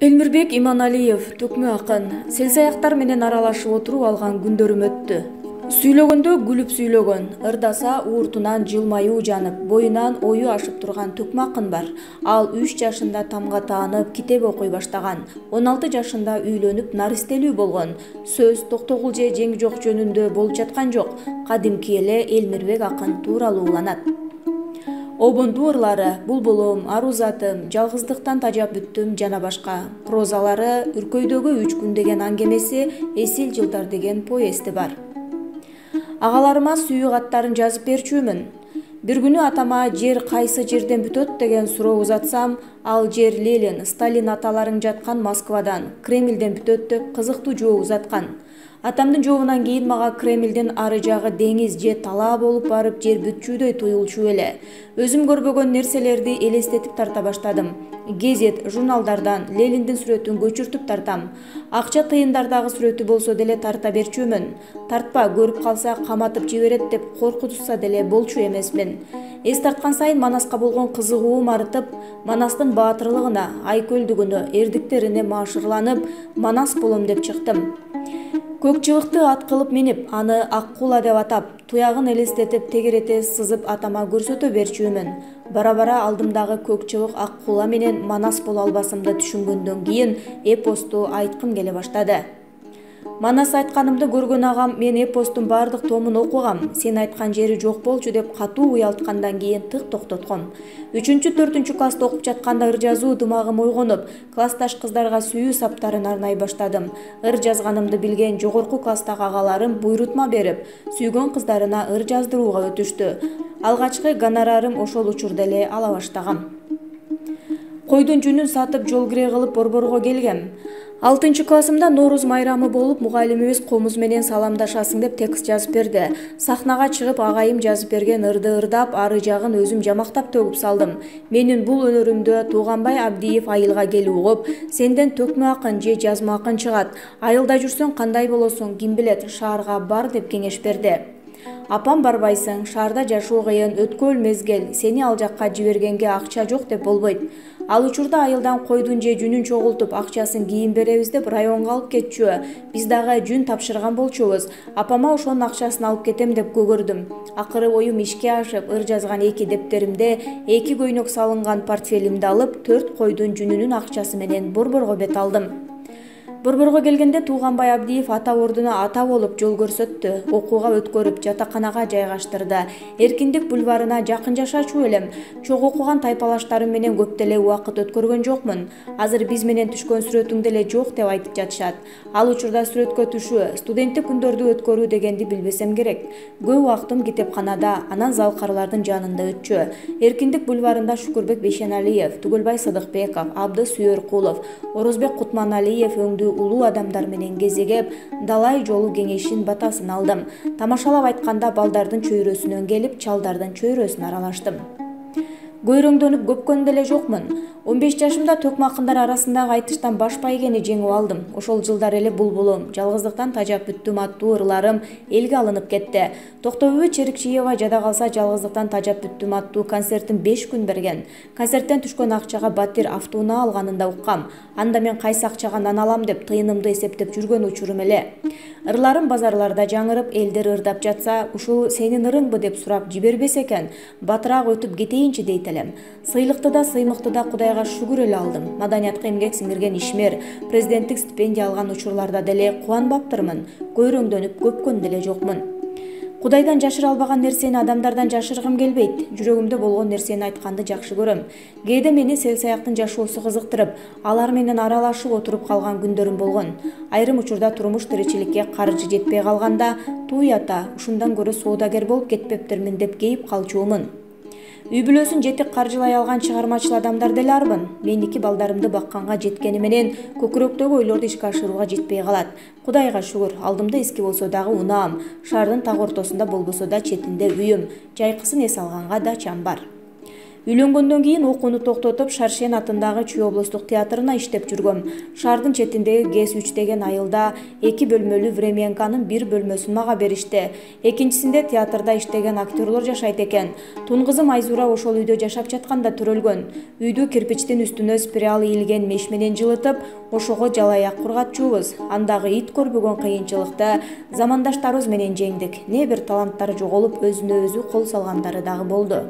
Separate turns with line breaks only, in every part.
Элмирбек Иманалиев төкмө акын селсаяктар менен аралашып отуруп алган күндөрүм өттү. Сүйлөгөндө күлүп сүйлөгөн, ырдаса ууртунан жылмаюу жанып, боюнан ою ашып турган төкмө акын бар. Ал 3 жашында тамга таанып, китеп окуй баштаган. 16 жашында үйлөнүп, наристелүү болгон. Сөз токтогул же жеңи жок жөнүндө болуп жаткан жок. Кадимки эле Элмирбек акын тууралуу уланат. Обонду ырлары, Булбулум, Арузатым, Жалгыздыктан тажап бүттүм жана башка. Прозалары Үркөйдөгү 3 күн деген аңгемеси, Эсил жылдар деген повести бар. Агаларыма сүйүк аттарын жазып берчүмүн. Бир күнү атама жер кайсы жерден бүтөт деген суроо узатсам, ал жер Ленин, Сталин аталарың жаткан Москвадан, Кремльден бүтөт деп кызыктуу жооп узаткан. Атамдын жообунан кийин мага Кремльдин ары жагы деңиз же талаа болуп барып жер бүтчүдөй туюлчу эле. Өзүм көрбөгөн нерселерди элестетип тарта баштадым. Гезет, журналдардан Лениндин сүрөтүн көчүртүп тартам. Акча тыйындардагы сүрөтү болсо деле тарта берчүмүн. Тартпа, көрүп калса каматып жиберет деп коркутушса деле болчу эмесмин. Эс тарткан сайын Манаска болгон кызыгуум артып, Манастын баатырлыгына, айкөлдүгүнө, эрдиктерине маашырланып, Манас болом деп чыктым. Көк чыбыкты ат кылып минип, аны Аккула деп атап, туягын элестетип тегерете сызып атама көрсөтө берчүмүн. Бара-бара алдымдагы көк чыбык Аккула менен Манас боло албасымды түшүнгөндөн кийин эпосту айткым келе баштады. Манас айтканымды көргөн агам мен эпостун бардык томун окугам, сен айткан жери жок болчу деп катуу уялткандан кийин тык токтотком. 3-4 класста окуп жатканда ыр жазуу дымагым ойгонуп, классташ кыздарга сүйүү саптарын арнай баштадым. Ыр жазганымды билген жогорку класстагы агаларым буйрутма берип, сүйгөн кыздарына ыр жаздырууга өтүштү. Алгачкы гонорарым ошол учурда эле ала баштагам. Койдун жүнүн сатып жол кире кылып Борборго келгем. 6 классымда Норуз майрамы болуп, мугалимибиз комуз менен саламдашасың деп текст жазып берди. Сахнага чыгып агайым жазып берген ырды ырдап, ары жагын өзүм жамактап төгүп салдым. Менин бул өнөрүмдө Тууганбай Абдиев айылга келип угуп, сенден төкмө акын же жазма акын чыгат. Айылда жүрсөң кандай болосуң, ким билет, шаарга бар деп кеңеш берди. Апам барбайсың, шаарда жашоо кыйын, өткөл мезгил, сени ал жакка жибергенге акча жок деп болбойт. Ал учурда айылдан койдун же жүнүн чогултуп, акчасын кийин беребиз деп районго алып кетчү. Биз дагы жүн тапшырган болчубуз. Апама ошонун акчасын алып кетем деп көгөрдүм. Акыры оюм ишке ашып, ыр жазган 2 дептеримде, 2 көйнөк салынган портфелимди алып, 4 койдун жүнүнүн акчасы менен Борборго бет алдым. Борборго келгенде Тууганбай Абдиев ата ордуна ата болуп жол көрсөттү, окууга өткөрүп, жатаканага жайгаштырды. Эркиндик бульварына жакын жашачу элем. Чогуу окуган тайпалаштарым менен көп деле убакыт өткөргөн жокмун. Азыр биз менен түшкөн сүрөтүң деле жок деп айтып жатышат. Ал учурда сүрөткө түшүү, студенттик күндөрдү өткөрүү дегенди билбесем керек. Көп убактым китепканада, анан залкарлардын жанында өтчү. Эркиндик бульварында Шүкүрбек Бейшеналиев, Түгөлбай Сыдыкбеков, Абды Сүйөркулов, Орозбек Кутманалиев өңдүү улуу адамдар менен кезегеп, далай жолу кеңешин батасын алдым. Тамашалап айтканда балдардын чөйрөсүнөн келип, чалдардын чөйрөсүн аралаштым. Көйрөңдөнүп көпкөн деле жокмун. 15 жашымда төкмө акындар арасындагы айтыштан баш байгени жеңип алдым. Ошол жылдар эле Булбулум, Жалгыздыктан тажап бүттүм аттуу ырларым элге алынып кетти. Токтобөбө Черикчиева жада калса Жалгыздыктан тажап бүттүм аттуу концертин 5 күн берген. Концерттен түшкөн акчага Батир автоунаа алганын да уккам. Анда мен кайсы акчага нан алам деп тыйынымды эсептеп жүргөн учурум эле. Ырларым базарларда жаңырып, элдер ырдап жатса, ушул сенин ырыңбы деп сурап жибербесе экен, батыраак өтүп кетейинчи дейт элем. Сыйлыкты да, сыймыкты да Кудайга шүгүр эле алдым. Маданиятка эмгек сиңирген ишмер, президенттик стипендия алган учурларда деле кубанбаптырмын. Көйрөңдөнүп көпкөн деле жокмун. Кудайдан жашыра албаган нерсени адамдардан жашыргым келбейт. Жүрөгүмдө болгон нерсени айтканды жакшы көрөм. Кээде мени селсаяктын жашоосу кызыктырып, алар менен аралашып отуруп калган күндөрүм болгон. Айрым учурда турмуш тиричиликке каржы жетпей калганда, туй ата, ушундан көрө соодагер болуп кетпептирмин деп кейип калчумун. Үй бүлөсүн жетик каржылай алган чыгармачыл адамдар деле армын. Мен 2 балдарымды бакканга жеткени менен көкүрөктөгү ойлорду ишке ашырууга жетпей калат. Кудайга шүгүр, алдымда эски болсо дагы унаам, шаардын так ортосунда болбосо да четинде үйүм, жайкысын эс алганга дачам бар. Үйлөнгөндөн кийин окууну токтотуп Шаршен атындагы Чүй облустук театрына иштеп жүргөм. Шаардын четиндеги ГЭС-3 деген айылда 2 бөлмөлүү временканын 1 бөлмөсүн мага беришти. Экинчисинде театрда иштеген актерлор жашайт экен. Тун кызым Айзура ошол үйдө жашап жатканда төрөлгөн. Үйдү кирпичтин үстүнө спираль ийилген меш менен жылытып, ошого жалаяк кургатчубуз. Андагы ит көрбөгөн кыйынчылыкты замандаштарыбыз менен жеңдик. Не бир таланттары жоголуп, өзүнө өзү кол салгандары дагы болду.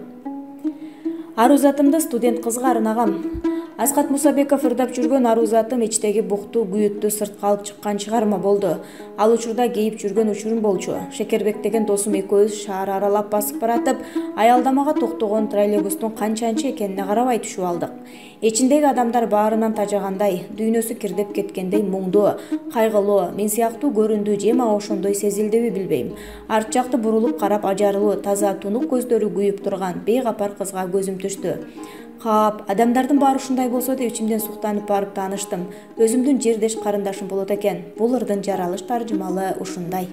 Арузатымды студент кызга арнагам. Асхат Мусабеков ырдап жүргөн Арузатым ичтеги букту, күйүттү сыртка алып чыккан чыгарма болду. Ал учурда кейип жүргөн учурум болчу. Шекербек деген досум экөөбүз шаар аралап басып баратып, аялдамага токтогон троллейбустун канчанчы экенине карабай түшүп алдык. Ичиндеги адамдар баарынан тажагандай, дүйнөсү кирдеп кеткендей муңдуу, кайгылуу, мен сыяктуу көрүндү же мага ошондой сезилдиби билбейм. Арт жакты бурулуп карап ажарлуу, таза тунук көздөрү күйүп турган бейкапар кызга көзүм түштү. Кап, адамдардын баары ушундай болсо деп ичимден суктанып барып тааныштым. Өзүмдүн жердеш карындашым болот экен. Бул ырдын жаралыш таржымалы ушундай.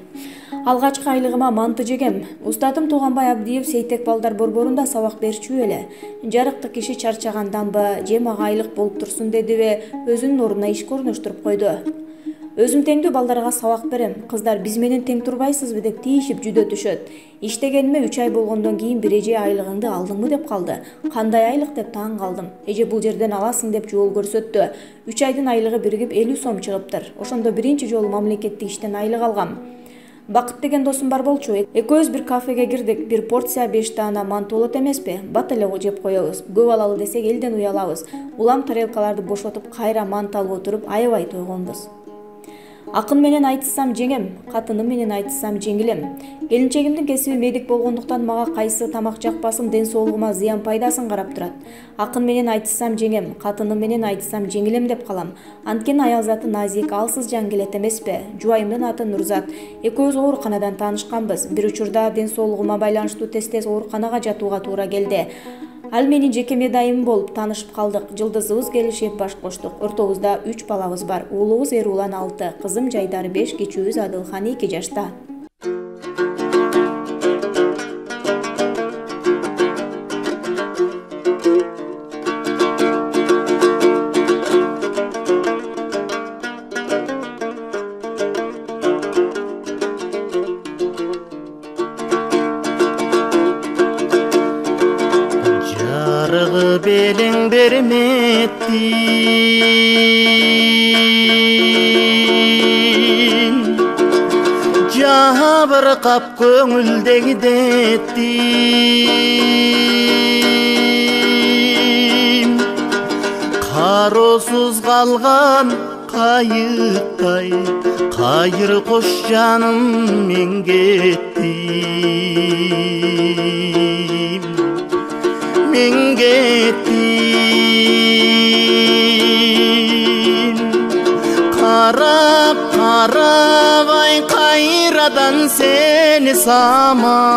Алгачкы айлыгыма манты жегем. Устатым Тууганбай Абдиев Сейтек балдар борборунда сабак берчү эле. Жарыктык киши чарчаганданбы, же мага айлык болуп турсун дедиби, өзүнүн ордуна иш көрүнүштүрүп койду. Өзүм теңдүү балдарга сабак берем. Кыздар биз менен тең турбайсызбы деп тийишип жүдө түшөт. Иштегениме 3 ай болгондон кийин бир эже айлыгыңды алдыңбы деп калды. Кандай айлык деп таң калдым. Эже бул жерден аласың деп жол көрсөттү. 3 айдын айлыгы биригип 50 сом чыгыптыр. Ошондо биринчи жолу мамлекеттик иштен айлык алгам. Бакыт деген досум бар болчу. Экөөбүз бир кафеге кирдик. Бир порция 5 таана манты болот эмеспи? Бат эле жеп коебуз. Көп алалы десек элден уялабыз. Улам тарелкаларды бошотуп, кайра манты алып отуруп, аябай тойгонбуз. Акын менен айтышсам жеңем, катыным менен айтышсам жеңилем. Келинчегимдин кесиби медик болгондуктан мага кайсы тамак жакпасын, ден соолугума зыян пайдасын карап турат. Акын менен айтышсам жеңем, катыным менен айтышсам жеңилем деп калам. Анткени аял заты назик, алсыз жан келет эмеспи? Жубайымдын аты Нурзат. Экөөбүз ооруканадан таанышканбыз. Бир учурда ден соолугума байланыштуу тез-тез ооруканага жатууга туура келди. Ал менин жеке медайым болуп таанышып калдык. Жылдызыбыз келишип баш коштук. Ортобузда 3 балабыз бар. Уулубуз Эрулан 6, кызым Жайдар 5, кичүүбүз Адылхан 2 жашта.
Белең берметтин, жабыркап көңүлдөгү деттим. Кароосуз калган кайыктай, кайыр кош жаным мен кеттим. Мен кеттим, карабай кайрадан сени самап.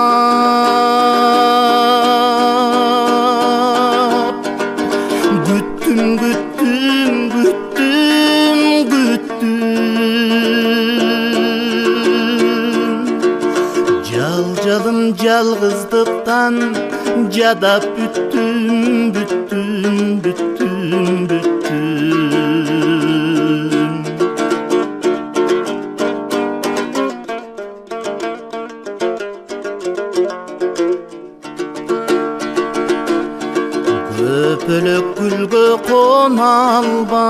Күттүм, күттүм, күттүм, күттүм. Жалжалым жалгыздыктан жадап бүттүм, бүттүм, бүттүм, бүттүм. Көпөлөк гүлгө кона албай,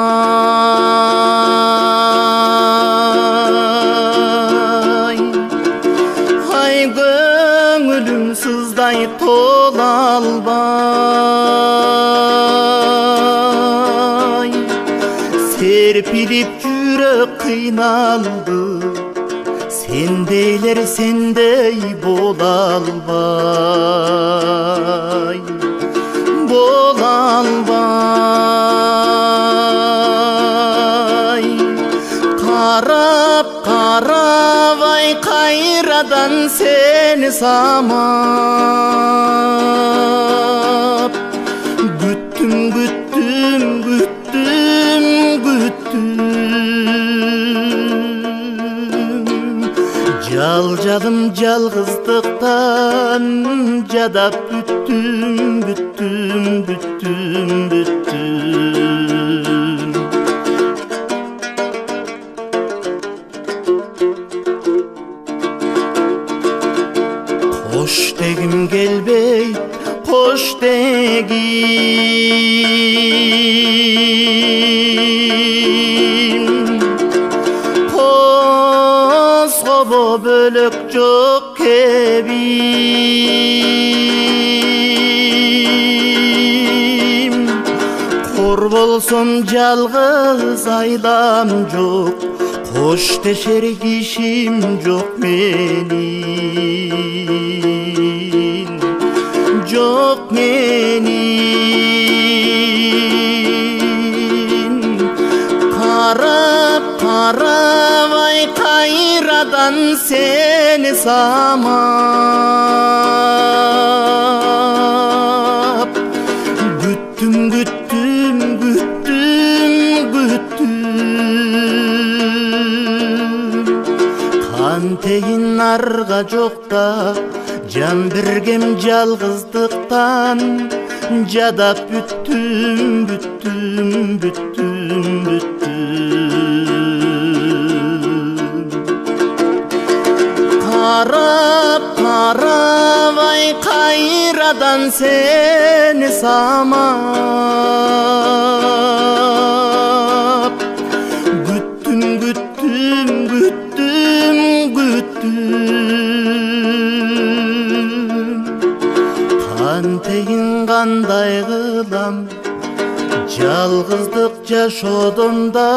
ай көңүлүм сыздай тола албай. Серпилип жүрөк кыйналды, сендейлер сендей бола албай, бола албай. Карабай кайрадан сени самап. Күттүм, күттүм, күттүм, күттүм. Жалжалым жалгыздыктан жадап бүттүм, бүттүм, келбей кош дегим козгобо бөлөк жок кебим кор болсом жалгыз айлам жок кош дешер кишим жок менин жок менин карап карабай кайрадан сени самап күттүм күттүм күттүм күттүм кантейин арга жокта жан бергем жалгыздыктан жадап бүттүм бүттүм бүттүм бүттүм карап карабай кайрадан сени самап күттүм күттүм күттүм күттүм кантейин кандай кылам жалгыздык жашоодон да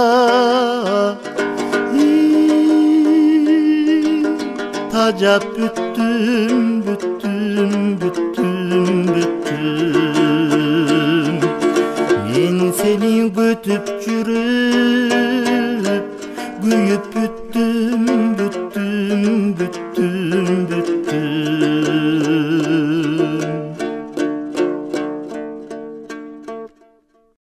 тажап бүттүм бүттүм бүттүм бүттүм мен сени күтүп жүрүп күйүп бүттүм